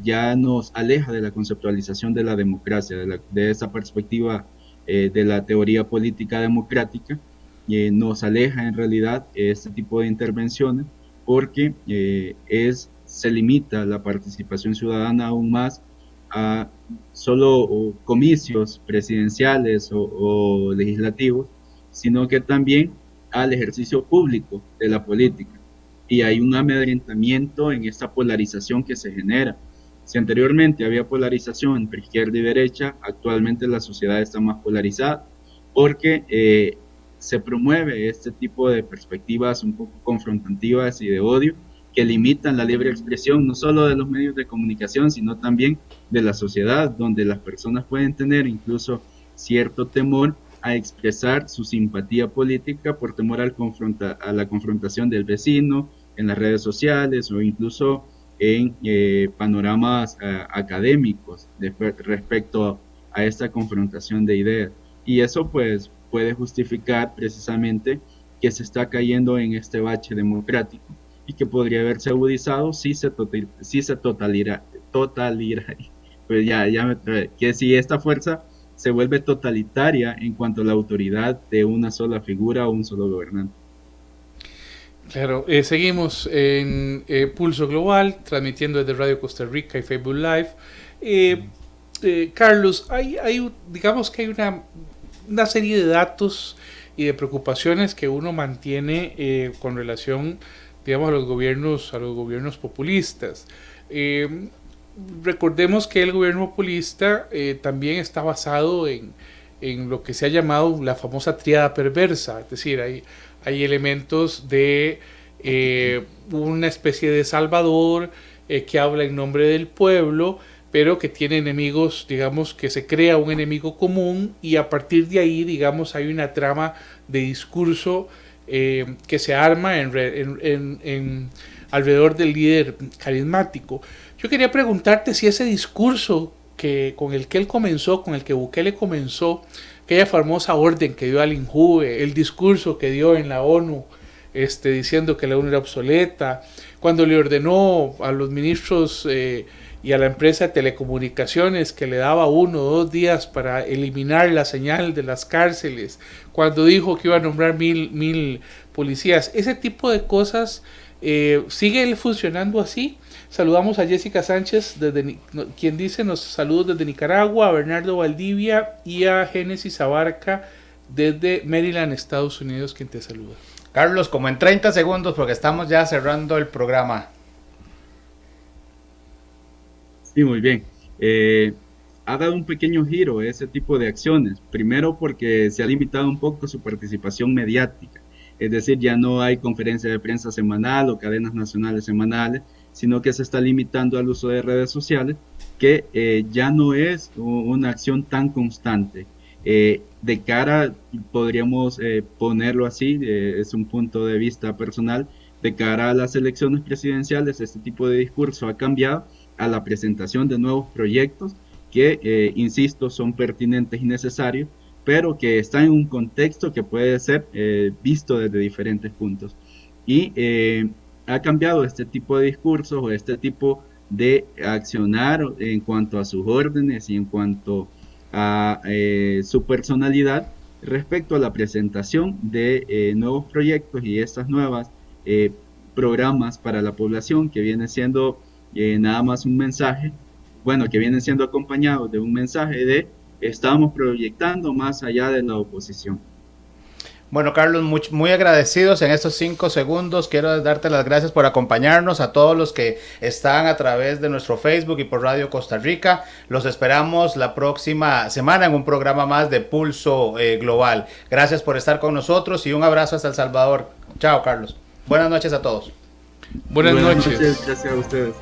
S3: ya nos aleja de la conceptualización de la democracia, de esa perspectiva de la teoría política democrática, nos aleja en realidad este tipo de intervenciones porque se limita la participación ciudadana aún más a solo comicios presidenciales o legislativos, sino que también al ejercicio público de la política. Y hay un amedrentamiento en esta polarización que se genera. Si anteriormente había polarización entre izquierda y derecha, actualmente la sociedad está más polarizada porque se promueve este tipo de perspectivas un poco confrontativas y de odio que limitan la libre expresión no solo de los medios de comunicación, sino también de la sociedad, donde las personas pueden tener incluso cierto temor a expresar su simpatía política por temor a la confrontación del vecino en las redes sociales o incluso en panoramas académicos respecto a esta confrontación de ideas. Y eso pues puede justificar precisamente que se está cayendo en este bache democrático y que podría haberse agudizado si se pues que si esta fuerza se vuelve totalitaria en cuanto a la autoridad de una sola figura o un solo gobernante.
S2: Claro, seguimos en Pulso Global, transmitiendo desde Radio Costa Rica y Facebook Live. Carlos, digamos que hay una serie de datos y de preocupaciones que uno mantiene con relación, digamos, a los gobiernos populistas. Recordemos que el gobierno populista también está basado en lo que se ha llamado la famosa tríada perversa, es decir, hay elementos de una especie de salvador que habla en nombre del pueblo, pero que tiene enemigos, digamos, que se crea un enemigo común y a partir de ahí, digamos, hay una trama de discurso que se arma alrededor del líder carismático. Yo quería preguntarte si ese discurso con el que él comenzó, con el que Bukele comenzó, aquella famosa orden que dio al INJUVE, el discurso que dio en la ONU, diciendo que la ONU era obsoleta, cuando le ordenó a los ministros y a la empresa de telecomunicaciones que le daba 1 o 2 días para eliminar la señal de las cárceles, cuando dijo que iba a nombrar 1000 policías, ese tipo de cosas, ¿sigue funcionando así? Saludamos a Jessica Sánchez, quien dice nos saludos desde Nicaragua, a Bernardo Valdivia y a Génesis Abarca desde Maryland, Estados Unidos, quien te saluda.
S1: Carlos, como en 30 segundos, porque estamos ya cerrando el programa.
S3: Sí, muy bien. Ha dado un pequeño giro a ese tipo de acciones. Primero porque se ha limitado un poco su participación mediática. Es decir, ya no hay conferencia de prensa semanal o cadenas nacionales semanales, sino que se está limitando al uso de redes sociales, que ya no es una acción tan constante. De cara, podríamos ponerlo así, es un punto de vista personal, de cara a las elecciones presidenciales, este tipo de discurso ha cambiado a la presentación de nuevos proyectos que, insisto, son pertinentes y necesarios, pero que están en un contexto que puede ser visto desde diferentes puntos. Y ha cambiado este tipo de discursos o este tipo de accionar en cuanto a sus órdenes y en cuanto a su personalidad respecto a la presentación de nuevos proyectos y estas nuevas programas para la población, que viene siendo nada más un mensaje, bueno, que viene siendo acompañado de un mensaje de estamos proyectando más allá de la oposición.
S1: Bueno, Carlos, muy agradecidos en estos 5 segundos. Quiero darte las gracias por acompañarnos, a todos los que están a través de nuestro Facebook y por Radio Costa Rica. Los esperamos la próxima semana en un programa más de Pulso Global. Gracias por estar con nosotros y un abrazo hasta El Salvador. Chao, Carlos. Buenas noches a todos.
S2: Buenas noches.
S3: Gracias a ustedes.